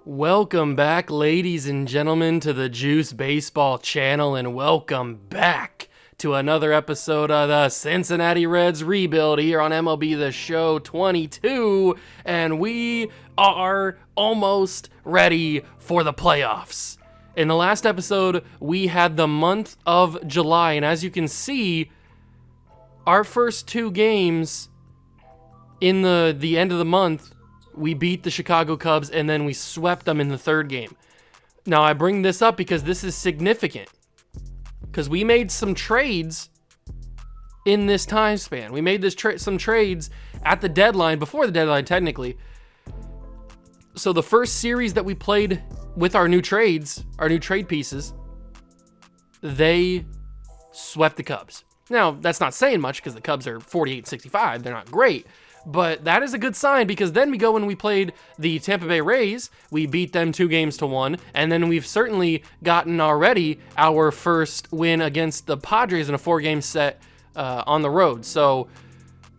Welcome back, ladies and gentlemen, to the Juice Baseball channel, and welcome back to another episode of the Cincinnati Reds rebuild here on MLB The Show 22, and we are almost ready for the playoffs. In the last episode, we had the month of July, and as you can see, our first two games in the end of the month, we beat the Chicago Cubs, and then we swept them in the third game. Now, I bring this up because this is significant, because we made some trades in this time span. We made some trades at the deadline, before the deadline, technically. So the first series that we played with our new trades, our new trade pieces, they swept the Cubs. Now, that's not saying much because the Cubs are 48-65. They're not great. But that is a good sign, because then we go and we played the Tampa Bay Rays. We beat them 2-1, and then we've certainly gotten already our first win against the Padres in a 4-game set on the road. So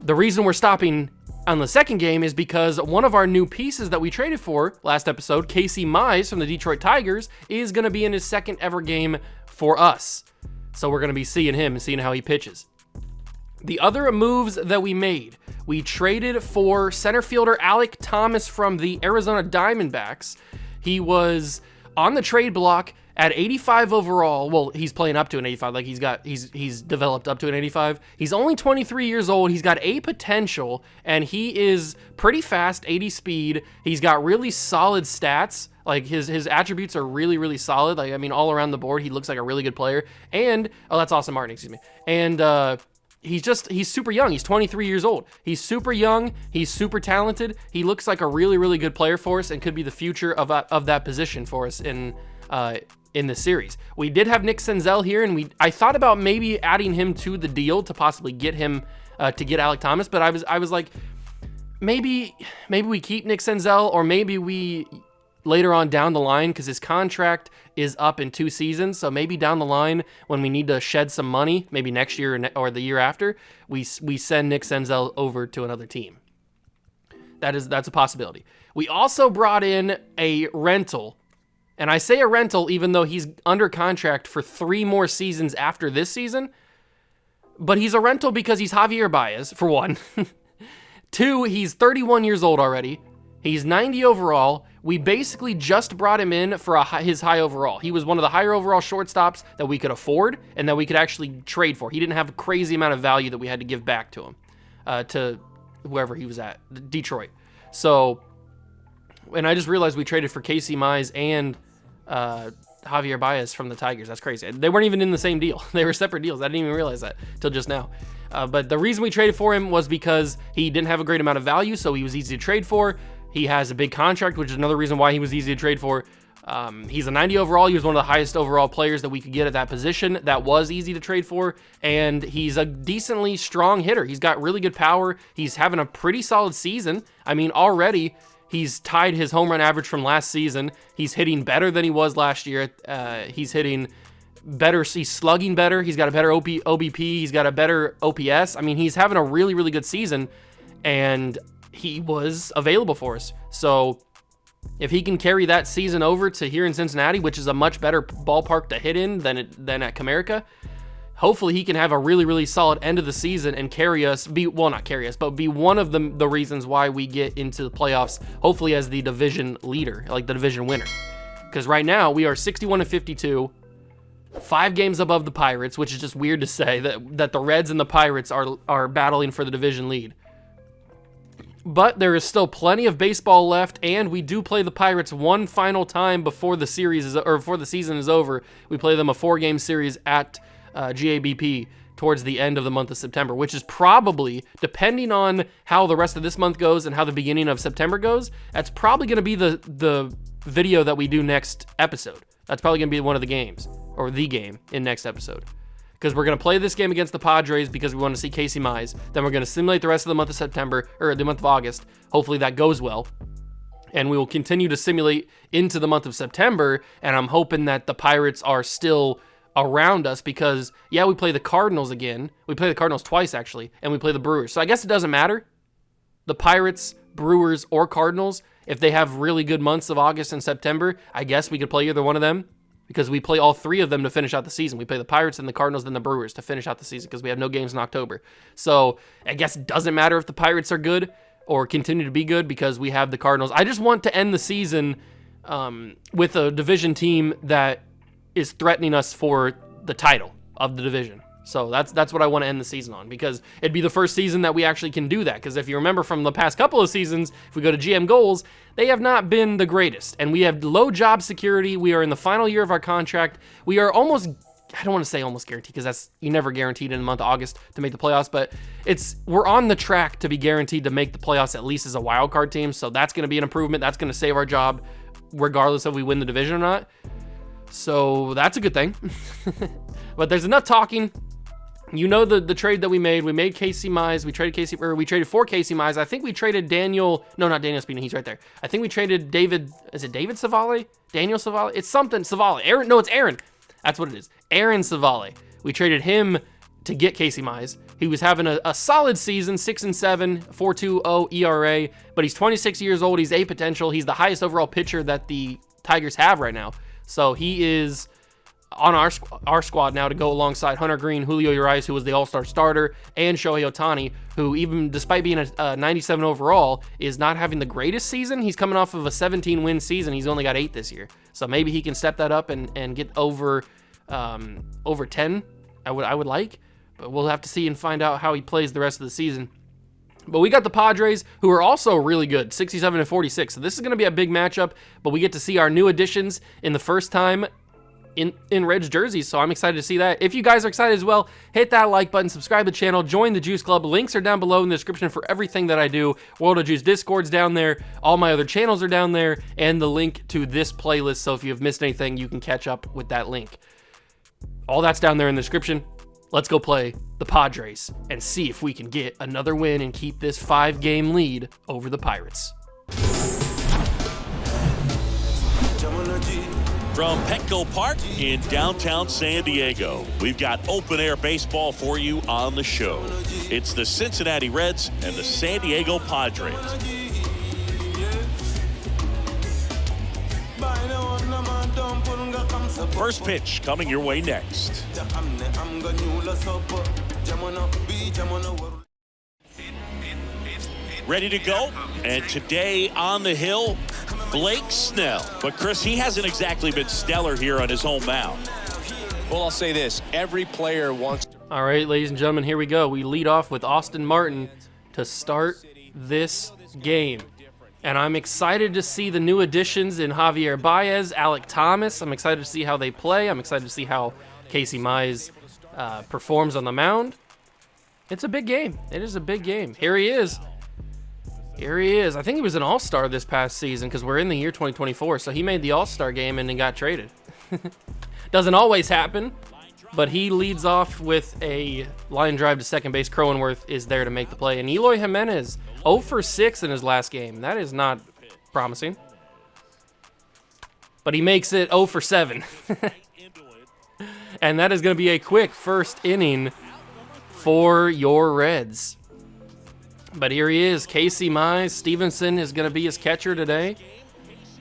the reason we're stopping on the second game is because one of our new pieces that we traded for last episode, Casey Mize from the Detroit Tigers, is going to be in his second ever game for us. So we're going to be seeing him and seeing how he pitches. The other moves that we made, we traded for center fielder Alek Thomas from the Arizona Diamondbacks. He was on the trade block at 85 overall. Well, he's playing up to an 85. Like he's developed up to an 85. He's only 23 years old. He's got a potential, and he is pretty fast, 80 speed. He's got really solid stats. Like his attributes are really, really solid. Like, I mean, all around the board, he looks like a really good player. And, oh, that's Austin Martin, excuse me. And, he's super young. He's 23 years old. He's super young. He's super talented. He looks like a really, really good player for us and could be the future of that position for us in the series. We did have Nick Senzel here, and I thought about maybe adding him to the deal to possibly get him to get Alek Thomas, but I was like, maybe we keep Nick Senzel, or maybe we later on down the line, because his contract is up in 2 seasons, so maybe down the line when we need to shed some money, maybe next year or the year after, we send Nick Senzel over to another team. That's a possibility. We also brought in a rental, and I say a rental even though he's under contract for 3 more seasons after this season, but he's a rental because he's Javier Baez, for one. 2, he's 31 years old already. He's 90 overall. We basically just brought him in for his high overall. He was one of the higher overall shortstops that we could afford and that we could actually trade for. He didn't have a crazy amount of value that we had to give back to him, to whoever he was at, Detroit. So, and I just realized we traded for Casey Mize and Javier Baez from the Tigers. That's crazy. They weren't even in the same deal. They were separate deals. I didn't even realize that till just now. But the reason we traded for him was because he didn't have a great amount of value, so he was easy to trade for. He has a big contract, which is another reason why he was easy to trade for. He's a 90 overall. He was one of the highest overall players that we could get at that position. That was easy to trade for. And he's a decently strong hitter. He's got really good power. He's having a pretty solid season. I mean, already he's tied his home run average from last season. He's hitting better than he was last year. He's hitting better. He's slugging better. He's got a better OBP. He's got a better OPS. I mean, he's having a really, really good season. And he was available for us. So if he can carry that season over to here in Cincinnati, which is a much better ballpark to hit in than at Comerica, hopefully he can have a really, really solid end of the season and be one of the reasons why we get into the playoffs, hopefully as the division leader, like the division winner. Because right now we are 61-52, 5 games above the Pirates, which is just weird to say that the Reds and the Pirates are battling for the division lead. But there is still plenty of baseball left, and we do play the Pirates one final time before the season is over. We play them a 4-game series at GABP towards the end of the month of September, which is probably, depending on how the rest of this month goes and how the beginning of September goes, that's probably going to be the video that we do next episode. That's probably going to be one of the games, or the game in next episode. Because we're going to play this game against the Padres because we want to see Casey Mize. Then we're going to simulate the rest of the month of September, or the month of August. Hopefully that goes well. And we will continue to simulate into the month of September, and I'm hoping that the Pirates are still around us because, yeah, we play the Cardinals again. We play the Cardinals twice, actually, and we play the Brewers. So I guess it doesn't matter. The Pirates, Brewers, or Cardinals, If they have really good months of August and September, I guess we could play either one of them because we play all three of them to finish out the season. We play the Pirates and the Cardinals and the Brewers to finish out the season because we have no games in October. So I guess it doesn't matter if the Pirates are good or continue to be good because we have the Cardinals. I just want to end the season with a division team that is threatening us for the title of the division. So that's what I want to end the season on, because it'd be the first season that we actually can do that. Because if you remember from the past couple of seasons, if we go to GM goals, they have not been the greatest. And we have low job security. We are in the final year of our contract. We are almost, I don't want to say almost guaranteed, because that's, you never guaranteed in the month of August to make the playoffs, but we're on the track to be guaranteed to make the playoffs at least as a wild card team. So that's going to be an improvement. That's going to save our job regardless of we win the division or not. So that's a good thing. But there's enough talking. You know the trade that we made Casey Mize. We traded for Casey Mize. I think we traded not Daniel Spina, he's right there. I think we traded David Savale? Daniel Savale? It's something Savale. It's Aaron. That's what it is. Aaron Savale. We traded him to get Casey Mize. He was having a solid season, 6-7, 4.20 ERA, but he's 26 years old. He's a potential. He's the highest overall pitcher that the Tigers have right now. So he is on our squad now to go alongside Hunter Green, Julio Urias, who was the all-star starter, and Shohei Ohtani, who even despite being a 97 overall, is not having the greatest season. He's coming off of a 17-win season. He's only got 8 this year. So maybe he can step that up and get over 10, I would like. But we'll have to see and find out how he plays the rest of the season. But we got the Padres, who are also really good, 67-46. So this is going to be a big matchup, but we get to see our new additions in the first time in Reds jerseys, so I'm excited to see that. If you guys are excited as well, hit that like button, subscribe to the channel, join the Juice Club. Links are down below in the description for everything that I do. World of Juice Discord's down there, all my other channels are down there, and the link to this playlist, so if you've missed anything, you can catch up with that link. All that's down there in the description. Let's go play the Padres and see if we can get another win and keep this 5-game lead over the Pirates. From Petco Park in downtown San Diego, we've got open-air baseball for you on the show. It's the Cincinnati Reds and the San Diego Padres. First pitch coming your way next. Ready to go, and today on the hill, Blake Snell. But Chris, he hasn't exactly been stellar here on his home mound. Well, I'll say this, every player wants to... All right, ladies and gentlemen, here we go. We lead off with Austin Martin to start this game. And I'm excited to see the new additions in Javier Baez, Alek Thomas. I'm excited to see how they play. I'm excited to see how Casey Mize performs on the mound. It's a big game. It is a big game. Here he is. Here he is. I think he was an all-star this past season because we're in the year 2024, so he made the all-star game and then got traded. Doesn't always happen, but he leads off with a line drive to second base. Cronenworth is there to make the play. And Eloy Jimenez, 0 for 6 in his last game. That is not promising. But he makes it 0 for 7. And that is going to be a quick first inning for your Reds. But here he is, Casey Mize. Stevenson is going to be his catcher today.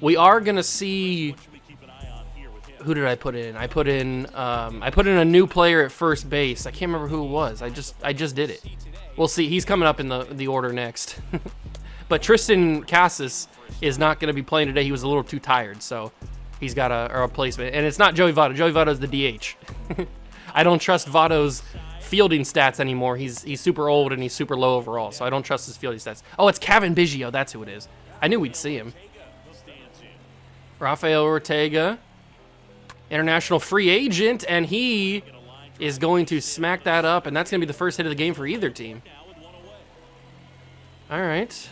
We are going to see... Who did I put in? I put in a new player at first base. I can't remember who it was. I just did it. We'll see. He's coming up in the order next. But Tristan Casas is not going to be playing today. He was a little too tired, so he's got a replacement. And it's not Joey Votto. Joey Votto's the DH. I don't trust Votto's fielding stats anymore. He's super old and he's super low overall, so I don't trust his fielding stats. Oh, it's Kevin Biggio. That's who it is. I knew we'd see him. Rafael Ortega, international free agent, and he is going to smack that up, and that's going to be the first hit of the game for either team. All right.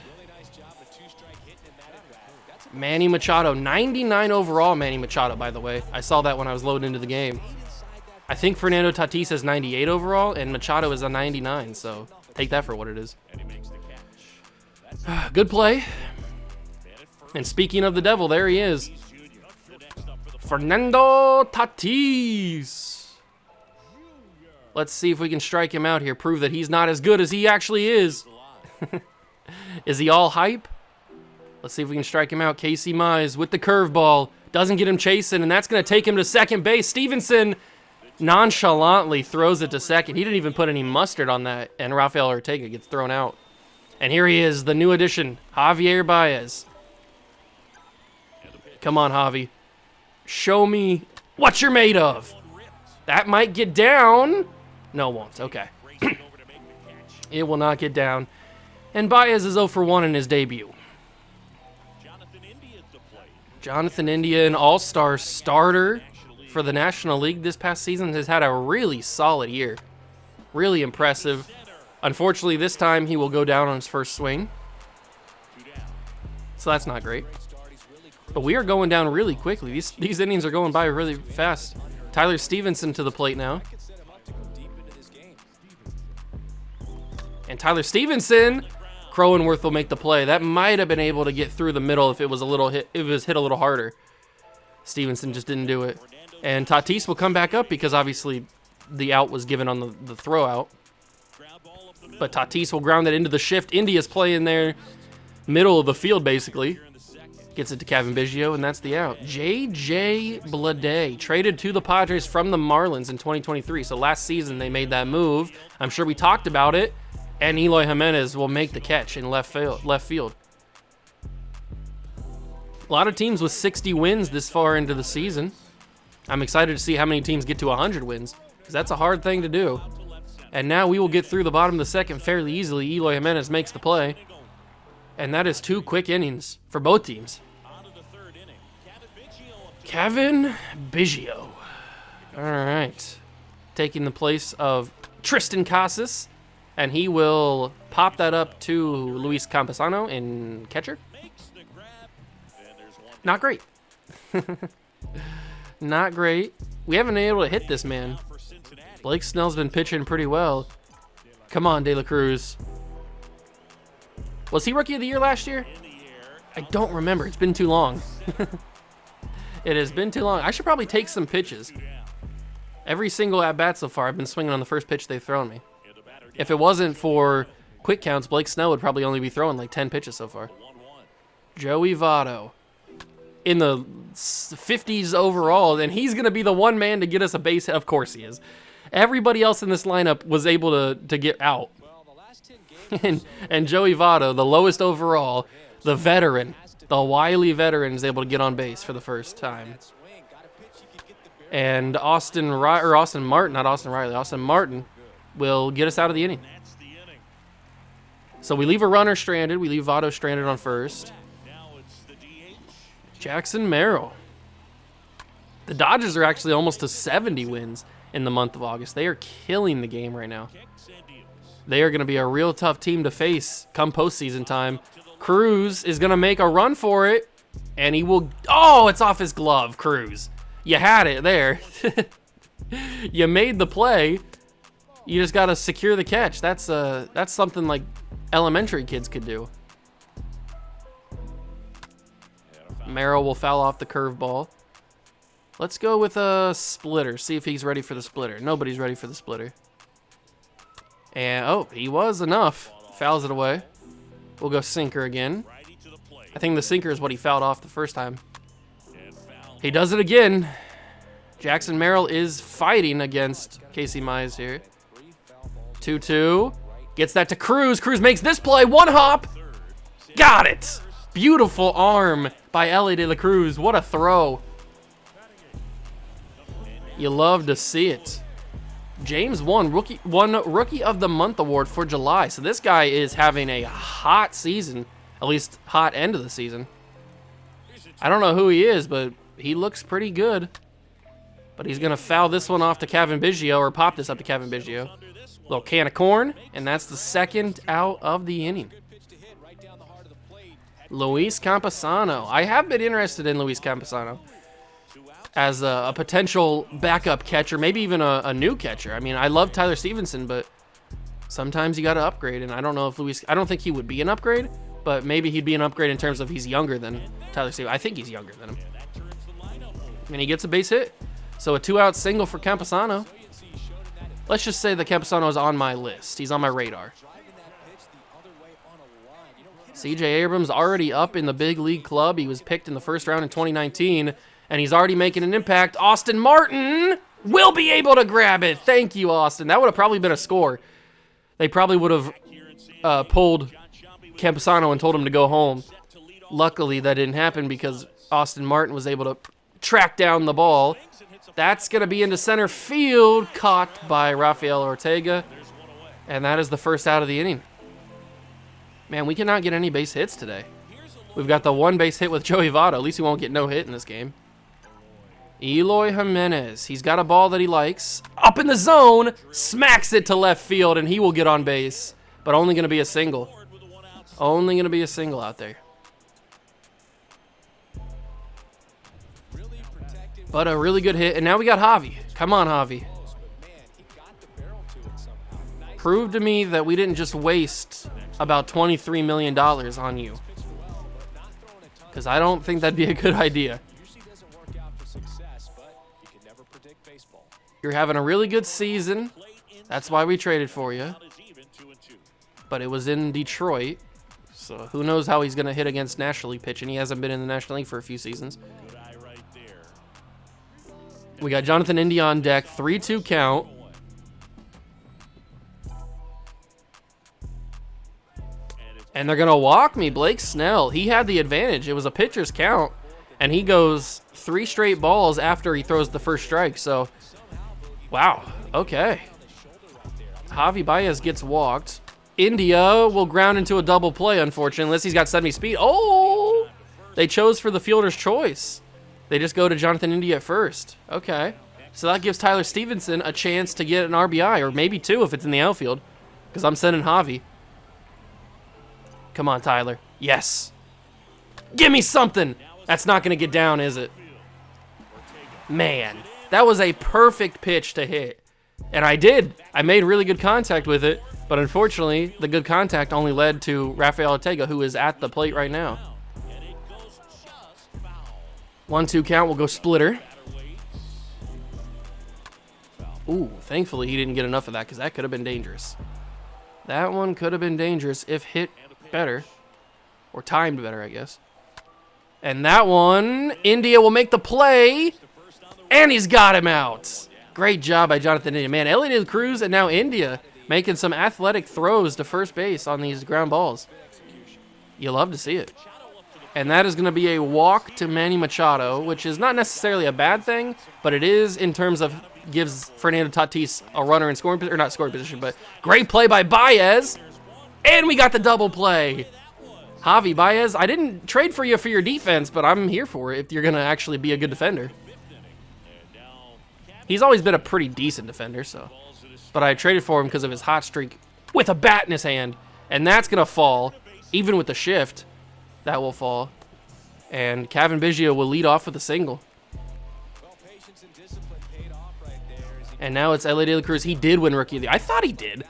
Manny Machado, 99 overall Manny Machado, by the way. I saw that when I was loading into the game. I think Fernando Tatis is 98 overall, and Machado is a 99, so take that for what it is. Good play. And speaking of the devil, there he is. Fernando Tatis. Let's see if we can strike him out here, prove that he's not as good as he actually is. Is he all hype? Let's see if we can strike him out. Casey Mize with the curveball. Doesn't get him chasing, and that's going to take him to second base. Stevenson nonchalantly throws it to second. He didn't even put any mustard on that, and Rafael Ortega gets thrown out. And here he is, the new addition, Javier Baez. Come on, Javi. Show me what you're made of. That might get down. No, it won't. Okay. It will not get down. And Baez is 0 for 1 in his debut. Jonathan India, an all-star starter for the National League this past season, has had a really solid year. Really impressive. Unfortunately, this time he will go down on his first swing. So that's not great. But we are going down really quickly. These innings are going by really fast. Tyler Stevenson to the plate now. And Tyler Stevenson, Cronenworth will make the play. That might have been able to get through the middle if it was hit a little harder. Stevenson just didn't do it. And Tatis will come back up because obviously the out was given on the throw out. But Tatis will ground it into the shift. India's playing there, middle of the field basically. Gets it to Kevin Biggio, and that's the out. J.J. Bleday, traded to the Padres from the Marlins in 2023. So last season they made that move. I'm sure we talked about it. And Eloy Jimenez will make the catch in left field. A lot of teams with 60 wins this far into the season. I'm excited to see how many teams get to 100 wins, because that's a hard thing to do. And now we will get through the bottom of the second fairly easily. Eloy Jimenez makes the play. And that is 2 quick innings for both teams. Kevin Biggio. All right. Taking the place of Tristan Casas. And he will pop that up to Luis Campusano in catcher. Not great. Not great. We haven't been able to hit this man. Blake Snell's been pitching pretty well. Come on, De La Cruz. Was he Rookie of the Year last year? I don't remember. It's been too long. It has been too long. I should probably take some pitches. Every single at-bat so far, I've been swinging on the first pitch they've thrown me. If it wasn't for quick counts, Blake Snell would probably only be throwing like 10 pitches so far. Joey Votto in the 50s overall, and he's going to be the one man to get us a base hit. Of course he is. Everybody else in this lineup was able to get out. and Joey Votto, the lowest overall, the veteran, the wily veteran, is able to get on base for the first time. And Austin Martin will get us out of the inning. So we leave a runner stranded. We leave Votto stranded on first. Jackson Merrill. The Dodgers are actually almost to 70 wins in the month of August. They are killing the game right now. They are going to be a real tough team to face come postseason time. Cruz is going to make a run for it, and he will... Oh, it's off his glove, Cruz. You had it there. You made the play. You just got to secure the catch. That's something like elementary kids could do. Merrill will foul off the curveball. Let's go with a splitter. See if he's ready for the splitter. Nobody's ready for the splitter. And, oh, he was enough. Fouls it away. We'll go sinker again. I think the sinker is what he fouled off the first time. He does it again. Jackson Merrill is fighting against Casey Mize here. 2-2. Gets that to Cruz. Cruz makes this play. One hop. Got it. Beautiful arm by Ellie De La Cruz. What a throw. You love to see it. James won Rookie of the Month award for July. So this guy is having a hot season. At least hot end of the season. I don't know who he is, but he looks pretty good. But he's going to foul this one off to Kevin Biggio, or pop this up to Kevin Biggio. Little can of corn, and that's the second out of the inning. Luis Campusano. I have been interested in Luis Campusano as a potential backup catcher, maybe even a new catcher. I mean, I love Tyler Stevenson, but sometimes you got to upgrade, and I don't know if I don't think he would be an upgrade, but maybe he'd be an upgrade in terms of he's younger than Tyler Stevenson. I think he's younger than him. And he gets a base hit. So a 2-out single for Campusano. Let's just say that Campusano is on my list. He's on my radar. C.J. Abrams already up in the big league club. He was picked in the first round in 2019, and he's already making an impact. Austin Martin will be able to grab it. Thank you, Austin. That would have probably been a score. They probably would have pulled Campusano and told him to go home. Luckily, that didn't happen because Austin Martin was able to track down the ball. That's going to be into center field, caught by Rafael Ortega, and that is the first out of the inning. Man, we cannot get any base hits today. We've got the one base hit with Joey Votto. At least he won't get no hit in this game. Eloy Jimenez. He's got a ball that he likes. Up in the zone. Smacks it to left field, and he will get on base. But only going to be a single. Only going to be a single out there. But a really good hit. And now we got Javi. Come on, Javi. Prove to me that we didn't just waste about $23 million on you. Because I don't think that'd be a good idea. You're having a really good season. That's why we traded for you. But it was in Detroit. So who knows how he's going to hit against National League pitching. He hasn't been in the National League for a few seasons. We got Jonathan India on deck. 3-2 count. And they're going to walk me, Blake Snell. He had the advantage. It was a pitcher's count. And he goes 3 straight balls after he throws the first strike. So, wow. Okay. Javi Baez gets walked. India will ground into a double play, unfortunately, unless he's got 70 speed. Oh! They chose for the fielder's choice. They just go to Jonathan India at first. Okay. So that gives Tyler Stevenson a chance to get an RBI, or maybe 2 if it's in the outfield, because I'm sending Javi. Come on, Tyler. Yes. Give me something. That's not going to get down, is it? Man, that was a perfect pitch to hit. And I did. I made really good contact with it, but unfortunately, the good contact only led to Rafael Ortega, who is at the plate right now. 1-2 count. We'll go splitter. Ooh, thankfully he didn't get enough of that because that could have been dangerous. That one could have been dangerous if hit better, or timed better, I guess. And that one, India will make the play, and he's got him out. Great job by Jonathan India. Man, Elliot De La Cruz and now India making some athletic throws to first base on these ground balls. You love to see it. And that is going to be a walk to Manny Machado, which is not necessarily a bad thing, but it is in terms of gives Fernando Tatis a runner in scoring position, or not scoring position, but great play by Baez. And we got the double play. Javi Baez, I didn't trade for you for your defense, but I'm here for it if you're going to actually be a good defender. He's always been a pretty decent defender, so. But I traded for him because of his hot streak with a bat in his hand. And that's going to fall. Even with the shift, that will fall. And Kevin Biggio will lead off with a single. And now it's Elliot De La Cruz. He did win Rookie of the Year. I thought he did.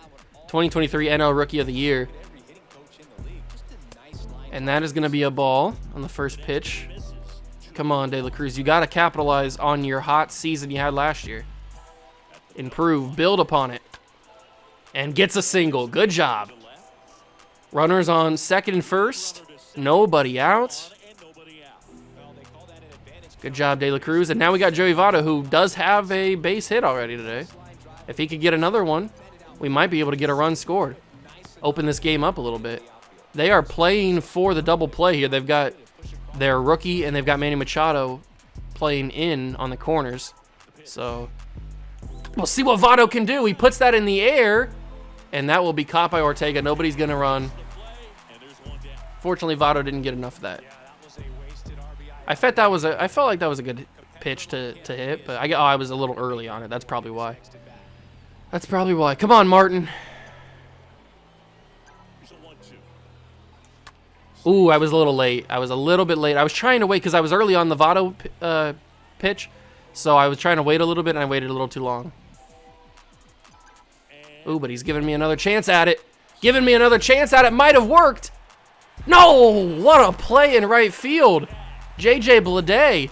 2023 NL Rookie of the Year. And that is going to be a ball on the first pitch. Come on, De La Cruz. You got to capitalize on your hot season you had last year. Improve. Build upon it. And gets a single. Good job. Runners on second and first. Nobody out. Good job, De La Cruz. And now we got Joey Votto, who does have a base hit already today. If he could get another one, we might be able to get a run scored. Open this game up a little bit. They are playing for the double play here. They've got their rookie and they've got Manny Machado playing in on the corners. So we'll see what Votto can do. He puts that in the air, and that will be caught by Ortega. Nobody's going to run. Fortunately, Votto didn't get enough of that. I felt like that was a good pitch to hit, but I was a little early on it. That's probably why. That's probably why. Come on, Martin. Ooh, I was a little late. I was a little bit late. I was trying to wait because I was early on the Votto pitch, so I was trying to wait a little bit, and I waited a little too long. Ooh, but he's giving me another chance at it. Giving me another chance at it. Might have worked. No! What a play in right field. J.J. Bleday,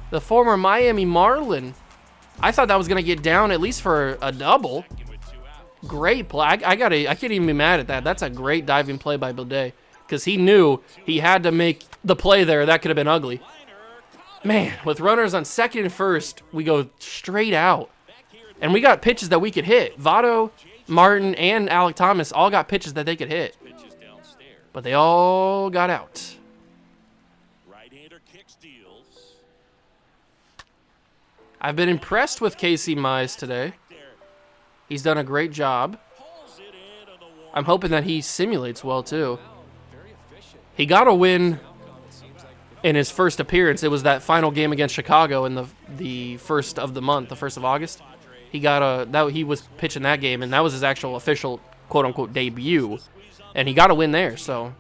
the former Miami Marlin. I thought that was going to get down at least for a double. Great play. I can't even be mad at that. That's a great diving play by Bleday. because he knew he had to make the play there. That could have been ugly. Man, with runners on second and first, we go straight out. And we got pitches that we could hit. Votto, Martin, and Alec Thomas all got pitches that they could hit. But they all got out. I've been impressed with Casey Mize today. He's done a great job. I'm hoping that he simulates well, too. He got a win in his first appearance. It was that final game against Chicago in the first of the month, the 1st of August. He was pitching that game, and that was his actual official quote-unquote debut. And he got a win there, so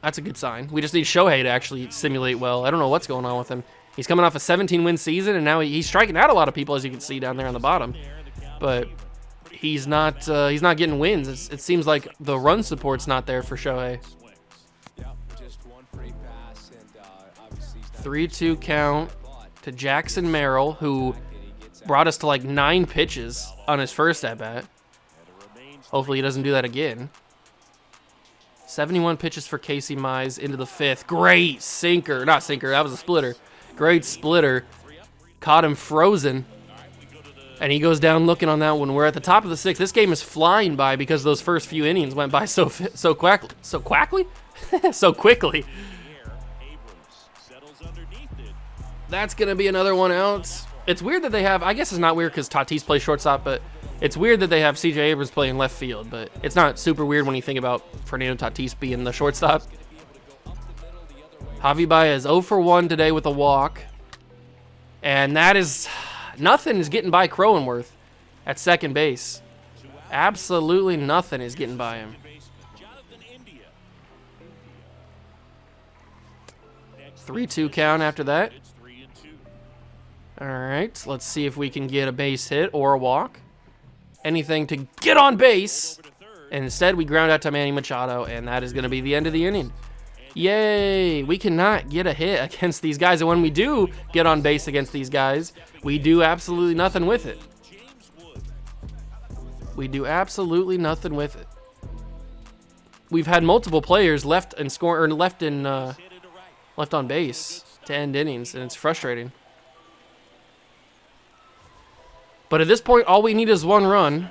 that's a good sign. We just need Shohei to actually simulate well. I don't know what's going on with him. He's coming off a 17-win season, and now he's striking out a lot of people, as you can see down there on the bottom. But he's not getting wins. It seems like the run support's not there for Shohei. 3-2 count to Jackson Merrill, who brought us to like 9 pitches on his first at-bat. Hopefully he doesn't do that again. 71 pitches for Casey Mize into the 5th. Great sinker. Not sinker, that was a splitter. Great splitter. Caught him frozen. And he goes down looking on that one. We're at the top of the 6th. This game is flying by because those first few innings went by so quickly. That's going to be another one out. It's weird that they have, I guess it's not weird because Tatis plays shortstop, but it's weird that they have C.J. Abrams playing left field, but it's not super weird when you think about Fernando Tatis being the shortstop. Javi Baez 0 for 1 today with a walk. And that is, nothing is getting by Cronenworth at second base. Absolutely nothing is getting by him. 3-2 count after that. All right, let's see if we can get a base hit or a walk. Anything to get on base. And instead, we ground out to Manny Machado, and that is going to be the end of the inning. Yay! We cannot get a hit against these guys, and when we do get on base against these guys, we do absolutely nothing with it. We do absolutely nothing with it. We've had multiple players left on base to end innings, and it's frustrating. But at this point, all we need is one run.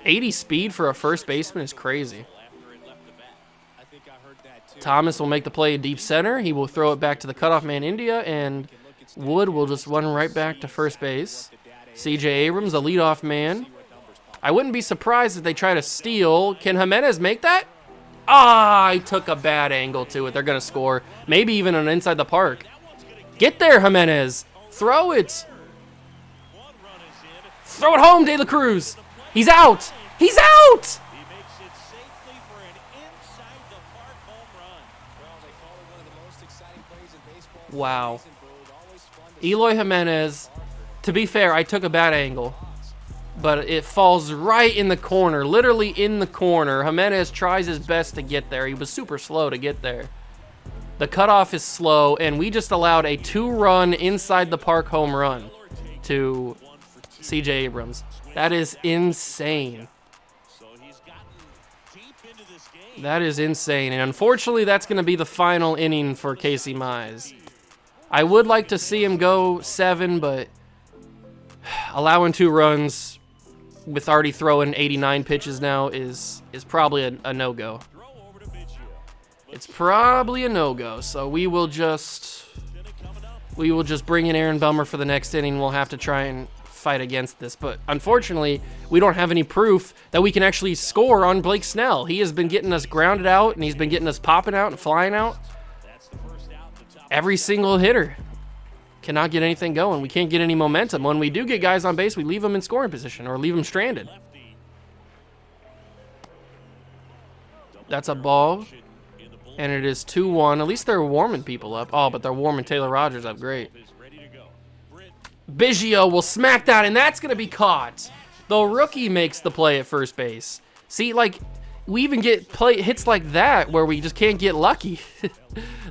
80 speed for a first baseman is crazy. Thomas will make the play in deep center. He will throw it back to the cutoff man, India, and Wood will just run right back to first base. C.J. Abrams, a leadoff man. I wouldn't be surprised if they try to steal. Can Jimenez make that? Ah, he took a bad angle to it. They're going to score. Maybe even an inside the park. Get there, Jimenez. Throw it. Throw it home, De La Cruz. He's out. He's out. Wow. Eloy Jimenez, to be fair, I took a bad angle, but it falls right in the corner, literally in the corner. Jimenez tries his best to get there. He was super slow to get there. The cutoff is slow, and we just allowed a 2-run inside the park home run to C.J. Abrams. That is insane. That is insane, and unfortunately, that's going to be the final inning for Casey Mize. I would like to see him go 7, but allowing 2 runs with already throwing 89 pitches now is probably a no-go. It's probably a no-go, so we will just bring in Aaron Bummer for the next inning. We'll have to try and fight against this, but unfortunately, we don't have any proof that we can actually score on Blake Snell. He has been getting us grounded out, and he's been getting us popping out and flying out. Every single hitter cannot get anything going. We can't get any momentum. When we do get guys on base, we leave them in scoring position or leave them stranded. That's a ball. And it is 2-1. At least they're warming people up. Oh, but they're warming Taylor Rogers up. Great. Biggio will smack that, and that's going to be caught. The rookie makes the play at first base. See, like, we even get hits like that where we just can't get lucky.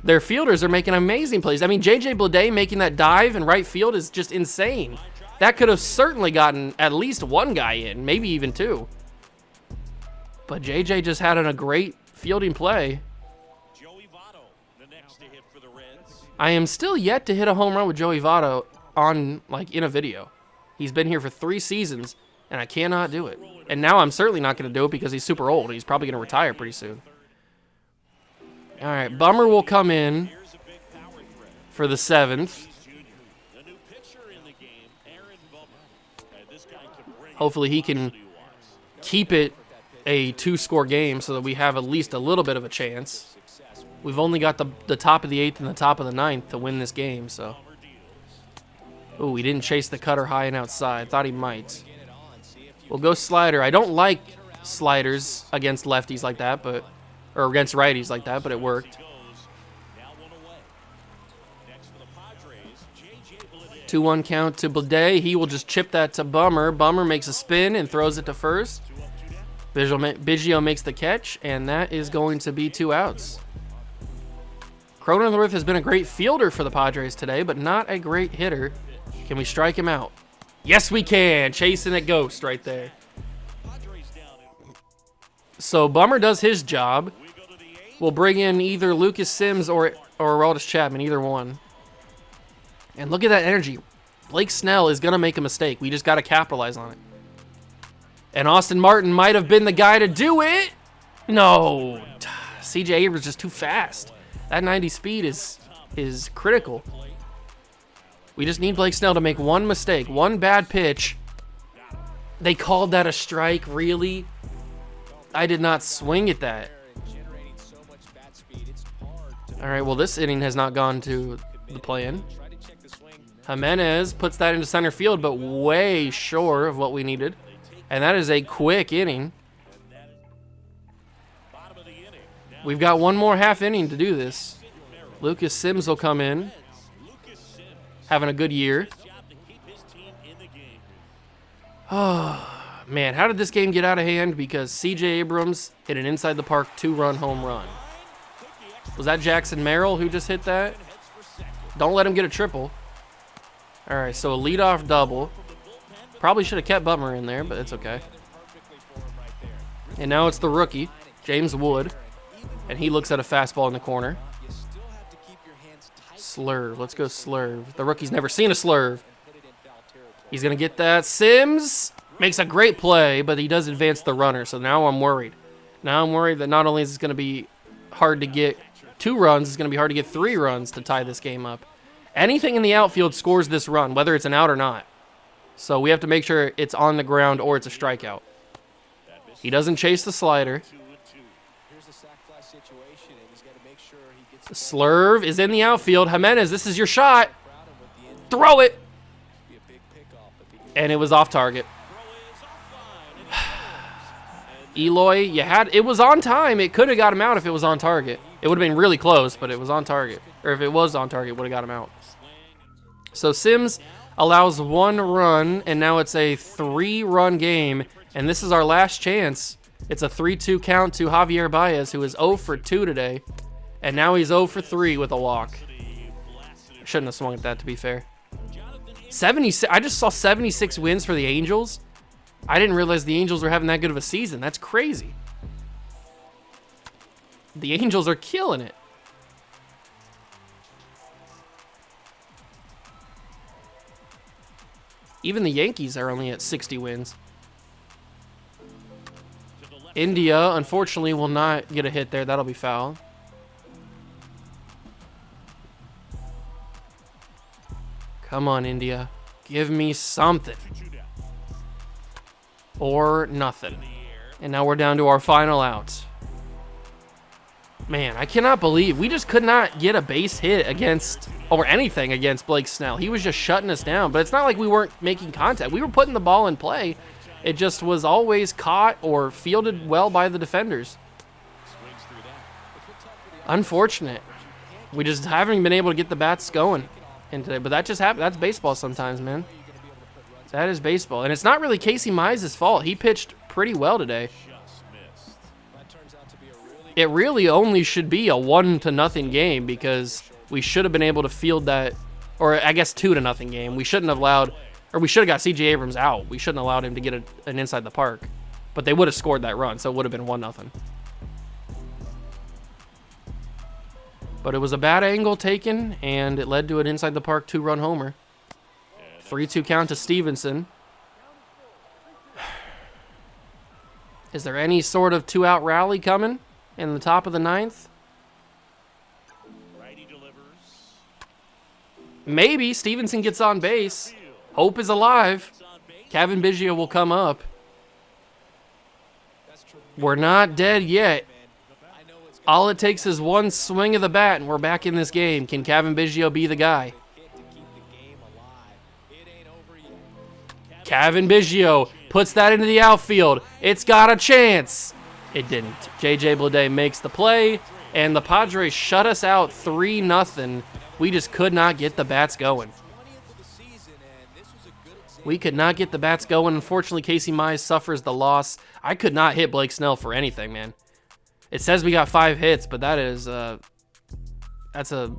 Their fielders are making amazing plays. I mean, J.J. Bleday making that dive in right field is just insane. That could have certainly gotten at least 1 guy in, maybe even 2. But JJ just had a great fielding play. I am still yet to hit a home run with Joey Votto in a video. He's been here for 3 seasons, and I cannot do it. And now I'm certainly not going to do it because he's super old. He's probably going to retire pretty soon. All right, Bummer will come in for the 7th. Hopefully he can keep it a 2-score game so that we have at least a little bit of a chance. We've only got the top of the 8th and the top of the 9th to win this game, so. Ooh, he didn't chase the cutter high and outside. Thought he might. We'll go slider. I don't like sliders against lefties like that, or against righties like that, but it worked. 2-1 count to Blade. He will just chip that to Bummer. Bummer makes a spin and throws it to first. Biggio makes the catch, and that is going to be 2 outs. Cronenworth has been a great fielder for the Padres today, but not a great hitter. Can we strike him out? Yes, we can. Chasing a ghost right there. So Bummer does his job. We'll bring in either Lucas Sims or Aroldis Chapman, either one. And look at that energy. Blake Snell is going to make a mistake. We just got to capitalize on it. And Austin Martin might have been the guy to do it. No. CJ Abrams is just too fast. That 90 speed is critical. We just need Blake Snell to make one mistake, one bad pitch. They called that a strike, really? I did not swing at that. All right, well, this inning has not gone to the plan. Jimenez puts that into center field, but way short of what we needed. And that is a quick inning. We've got one more half inning to do this. Lucas Sims will come in. Having a good year. Oh, man, how did this game get out of hand? Because CJ Abrams hit an inside the park 2-run home run. Was that Jackson Merrill who just hit that? Don't let him get a triple. All right, so a leadoff double. Probably should have kept Bummer in there, but it's okay. And now it's the rookie, James Wood. And he looks at a fastball in the corner. Slurve. Let's go Slurve. The rookie's never seen a Slurve. He's going to get that. Sims makes a great play, but he does advance the runner, so now I'm worried. Now I'm worried that not only is it going to be hard to get 2 runs, it's going to be hard to get 3 runs to tie this game up. Anything in the outfield scores this run, whether it's an out or not. So we have to make sure it's on the ground or it's a strikeout. He doesn't chase the slider. The Slurve is in the outfield. Jimenez, this is your shot. Throw it. And it was off target. Eloy, it was on time. It could have got him out if it was on target. It would have been really close, but it was on target. Or if it was on target, it would have got him out. So Sims allows 1 run, and now it's a 3-run game. And this is our last chance. It's a 3-2 count to Javier Baez, who is 0 for 2 today. And now he's 0 for 3 with a walk. Shouldn't have swung at that, to be fair. 76. I just saw 76 wins for the Angels. I didn't realize the Angels were having that good of a season. That's crazy. The Angels are killing it. Even the Yankees are only at 60 wins. India, unfortunately, will not get a hit there. That'll be foul. Come on, India. Give me something. Or nothing. And now we're down to our final out. Man, I cannot believe we just could not get a base hit against, or anything against Blake Snell. He was just shutting us down. But it's not like we weren't making contact. We were putting the ball in play. It just was always caught or fielded well by the defenders. Unfortunate. We just haven't been able to get the bats going in today. But that just happened. That's baseball sometimes, man. That is baseball. And it's not really Casey Mize' fault. He pitched pretty well today. It really only should be a 1-0 game because we should have been able to field that, or I guess 2-0 game. We shouldn't have allowed, or we should have got CJ Abrams out. We shouldn't have allowed him to get an inside the park. But they would have scored that run, so it would have been 1-0. But it was a bad angle taken, and it led to an inside the park 2-run homer. 3-2 count to Stevenson. Is there any sort of 2-out rally coming in the top of the 9th? Maybe. Stevenson gets on base. Hope is alive. Cavan Biggio will come up. We're not dead yet. All it takes is one swing of the bat, and we're back in this game. Can Cavan Biggio be the guy? Cavan Biggio puts that into the outfield. It's got a chance. It didn't. J.J. Bleday makes the play, and the Padres shut us out 3-0. We just could not get the bats going. We could not get the bats going. Unfortunately, Casey Mize suffers the loss. I could not hit Blake Snell for anything, man. It says we got 5 hits, but that is that's a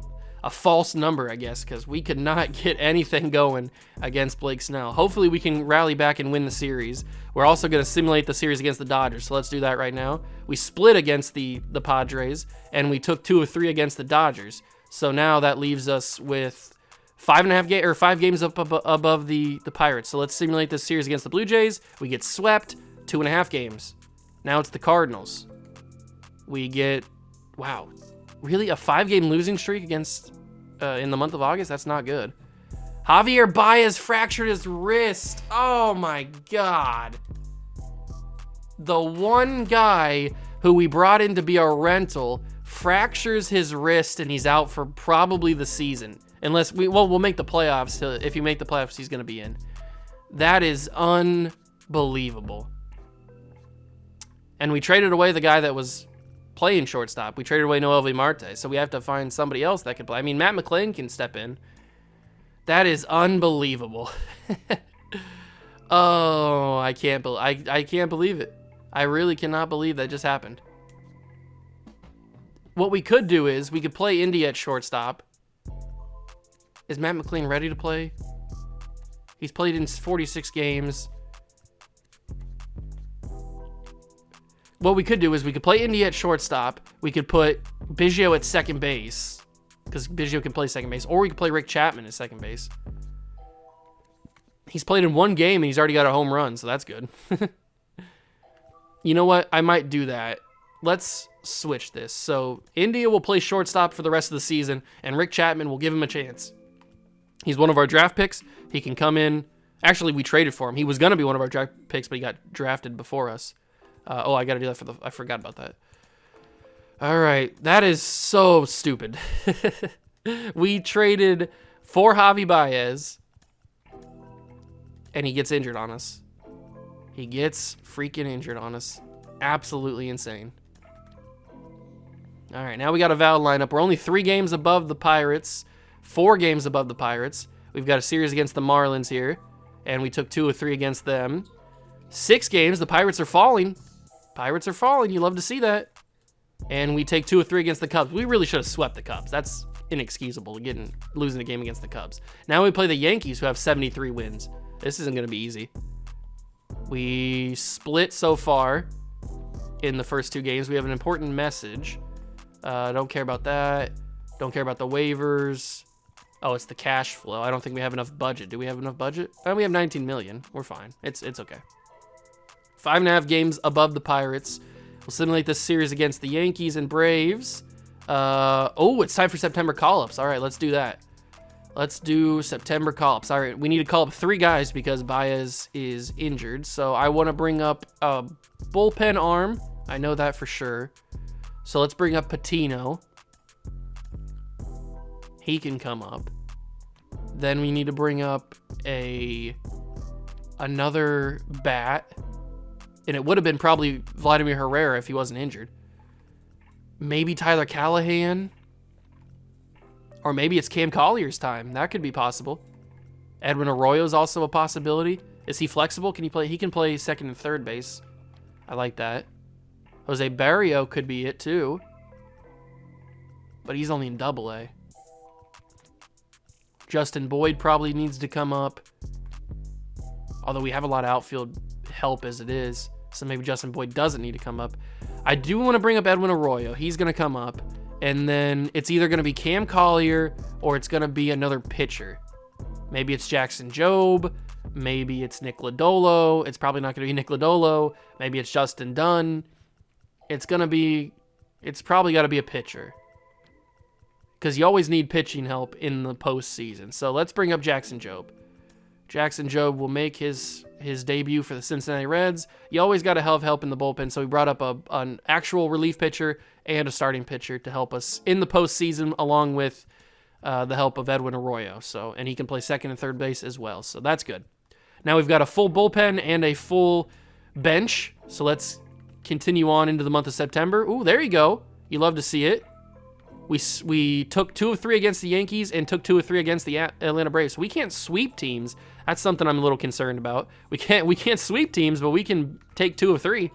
false number, I guess, because we could not get anything going against Blake Snell. Hopefully, we can rally back and win the series. We're also going to simulate the series against the Dodgers, so let's do that right now. We split against the Padres, and we took 2 of 3 against the Dodgers. So now that leaves us with 5 games up above the Pirates. So let's simulate this series against the Blue Jays. We get swept, 2.5 games. Now it's the Cardinals. We get, wow, really a 5-game losing streak against in the month of August? That's not good. Javier Baez fractured his wrist. Oh my God. The one guy who we brought in to be our rental fractures his wrist, and he's out for probably the season. Unless we'll make the playoffs. If you make the playoffs, he's going to be in. That is unbelievable. And we traded away the guy that was playing shortstop. We traded away Noel Marte, so we have to find somebody else that can play. I mean, Matt McClain can step in. That is unbelievable. Oh, I can't believe it. I really cannot believe that just happened. What we could do is we could play Indy at shortstop. Is Matt McClain ready to play? He's played in 46 games. What we could do is we could play Indy at shortstop. We could put Biggio at second base, because Biggio can play second base. Or we could play Rick Chapman at second base. He's played in 1 game, and he's already got a home run, so that's good. You know what? I might do that. Let's switch this. So India will play shortstop for the rest of the season, and Rick Chapman will give him a chance. He's one of our draft picks. He can come in. Actually, we traded for him. He was going to be one of our draft picks, but he got drafted before us. I got to do that I forgot about that. All right. That is so stupid. We traded for Javi Baez, and he gets injured on us. He gets freaking injured on us. Absolutely insane. All right, now we got a valid lineup. We're only 3 games above the Pirates, 4 games above the Pirates. We've got a series against the Marlins here, and we took 2 of 3 against them. 6 games, the Pirates are falling. Pirates are falling. You love to see that. And we take 2 of 3 against the Cubs. We really should have swept the Cubs. That's inexcusable, losing the game against the Cubs. Now we play the Yankees, who have 73 wins. This isn't going to be easy. We split so far in the first 2 games. We have an important message. Don't care about that. Don't care about the waivers. Oh, it's the cash flow. I don't think we have enough budget. Do we have enough budget? We have 19 million. We're fine. It's okay. 5.5 games above the Pirates. We'll simulate this series against the Yankees and Braves. It's time for September call-ups. All right, let's do that. Let's do September call-ups. All right, we need to call up 3 guys because Baez is injured. So I want to bring up a bullpen arm. I know that for sure. So let's bring up Patino. He can come up. Then we need to bring up another bat. And it would have been probably Vladimir Herrera if he wasn't injured. Maybe Tyler Callahan. Or maybe it's Cam Collier's time. That could be possible. Edwin Arroyo is also a possibility. Is he flexible? Can he play? He can play second and third base. I like that. Jose Barrio could be it too. But he's only in Double-A. Justin Boyd probably needs to come up. Although we have a lot of outfield help as it is. So maybe Justin Boyd doesn't need to come up. I do want to bring up Edwin Arroyo. He's going to come up. And then it's either going to be Cam Collier or it's going to be another pitcher. Maybe it's Jackson Jobe. Maybe it's Nick Lodolo. It's probably not going to be Nick Lodolo. Maybe it's Justin Dunn. It's probably got to be a pitcher. Because you always need pitching help in the postseason. So let's bring up Jackson Jobe. Jackson Jobe will make his debut for the Cincinnati Reds. You always got to have help in the bullpen, so we brought up an actual relief pitcher and a starting pitcher to help us in the postseason, along with the help of Edwin Arroyo. And he can play second and third base as well, so that's good. Now we've got a full bullpen and a full bench, so let's continue on into the month of September. Ooh, there you go. You love to see it. We took 2 of 3 against the Yankees and took 2 of 3 against the Atlanta Braves. We can't sweep teams. That's something I'm a little concerned about. We can't sweep teams, but we can take 2 of 3.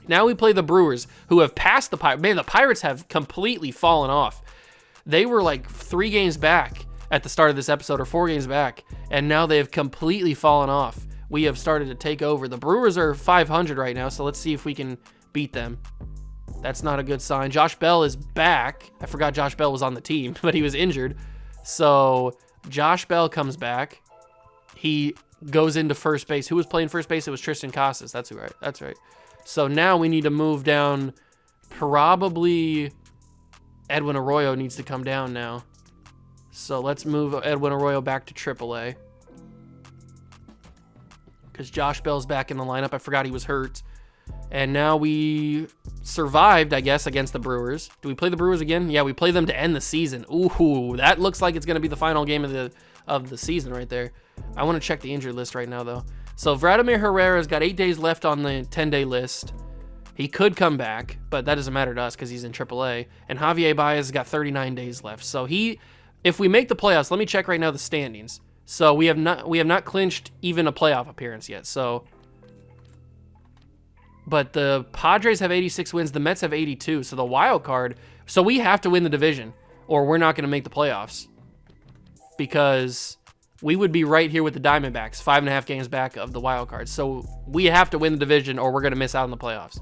Now we play the Brewers, who have passed the Pirates. Man, the Pirates have completely fallen off. They were like 3 games back at the start of this episode, or 4 games back, and now they have completely fallen off. We have started to take over. The Brewers are 500 right now, so let's see if we can beat them. That's not a good sign. Josh Bell is back. I forgot Josh Bell was on the team, but he was injured. So Josh Bell comes back. He goes into first base. Who was playing first base? It was Tristan Casas. That's right. That's right. So now we need to move down. Probably Edwin Arroyo needs to come down now. So let's move Edwin Arroyo back to AAA. Because Josh Bell's back in the lineup. I forgot he was hurt. And now we survived, I guess, against the Brewers. Do we play the Brewers again? Yeah, we play them to end the season. Ooh, that looks like it's going to be the final game of the season right there. I want to check the injured list right now, though. So Vladimir Herrera's got 8 days left on the 10-day list. He could come back, but that doesn't matter to us because he's in AAA. And Javier Baez has got 39 days left. So if we make the playoffs, let me check right now the standings. So we have not clinched even a playoff appearance yet. But the Padres have 86 wins. The Mets have 82. So the wild card. So we have to win the division or we're not going to make the playoffs. Because we would be right here with the Diamondbacks, 5.5 games back of the wild card. So we have to win the division or we're going to miss out on the playoffs.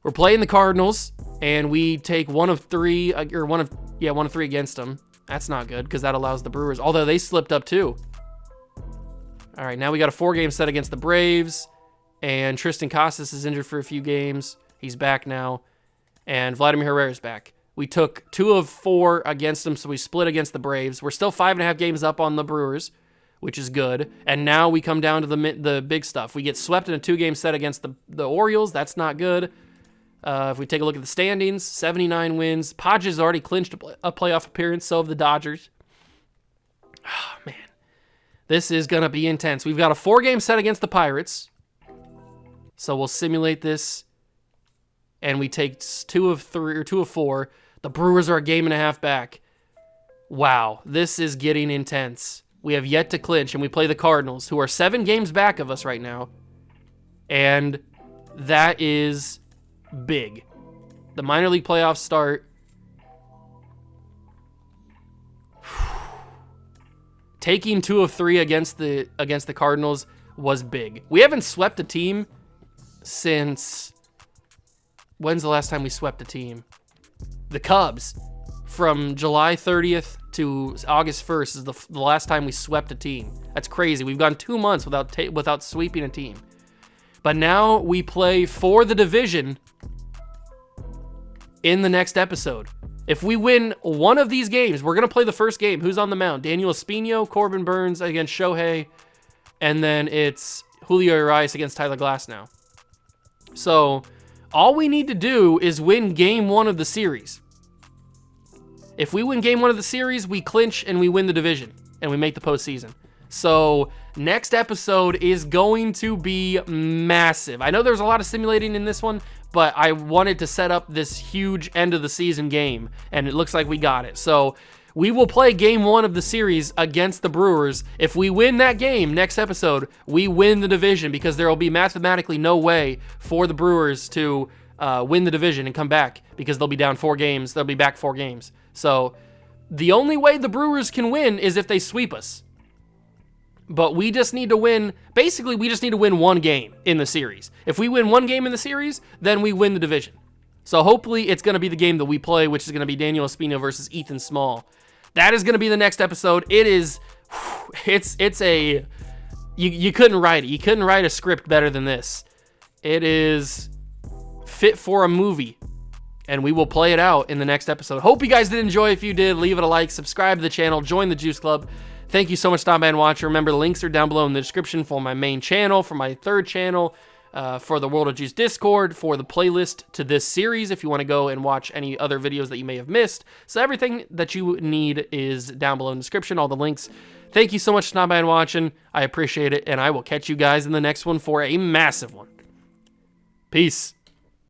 We're playing the Cardinals and we take 1 of 3 against them. That's not good because that allows the Brewers, although they slipped up too. All right, now we got a 4-game set against the Braves. And Tristan Casas is injured for a few games. He's back now. And Vladimir Herrera's back. We took 2 of 4 against them, so we split against the Braves. We're still 5.5 games up on the Brewers, which is good. And now we come down to the big stuff. We get swept in a 2-game set against the Orioles. That's not good. If we take a look at the standings, 79 wins. Padres already clinched a playoff appearance, so have the Dodgers. Oh, man. This is going to be intense. We've got a 4-game set against the Pirates. So we'll simulate this, and we take 2 of 3 or 2 of 4. The Brewers are a 1.5 games back. Wow, this is getting intense. We have yet to clinch, and we play the Cardinals, who are 7 games back of us right now. And that is big. The minor league playoffs start. Taking 2 of 3 against the Cardinals was big. We haven't swept a team since, when's the last time we swept a team? The Cubs. From July 30th to August 1st is the last time we swept a team. That's crazy. We've gone 2 months without sweeping a team. But now we play for the division in the next episode. If we win one of these games, we're going to play the first game. Who's on the mound? Daniel Espino, Corbin Burns against Shohei, and then it's Julio Urias against Tyler Glasnow. So all we need to do is win game 1 of the series. If we win game 1 of the series, we clinch and we win the division and we make the postseason. So next episode is going to be massive. I know there's a lot of simulating in this one, but I wanted to set up this huge end of the season game, and it looks like we got it. So we will play game 1 of the series against the Brewers. If we win that game next episode, we win the division because there will be mathematically no way for the Brewers to win the division and come back because they'll be down 4 games. They'll be back 4 games. So the only way the Brewers can win is if they sweep us. but we just need to win. Basically, we just need to win one game in the series. If we win one game in the series, then we win the division. So hopefully it's going to be the game that we play, which is going to be Daniel Espino versus Ethan Small. That is going to be the next episode. You couldn't write it. You couldn't write a script better than this. It is fit for a movie, and we will play it out in the next episode. Hope you guys did enjoy. If you did, leave it a like, subscribe to the channel, join the Juice Club. Thank you so much, Stop by and watch. Remember, the links are down below in the description for my main channel, for my third channel, for the World of Juice Discord, for the playlist to this series if you want to go and watch any other videos that you may have missed. So everything that you need is down below in the description, all the links. Thank you so much for stopping by and watching. I appreciate it, and I will catch you guys in the next one for a massive one. Peace.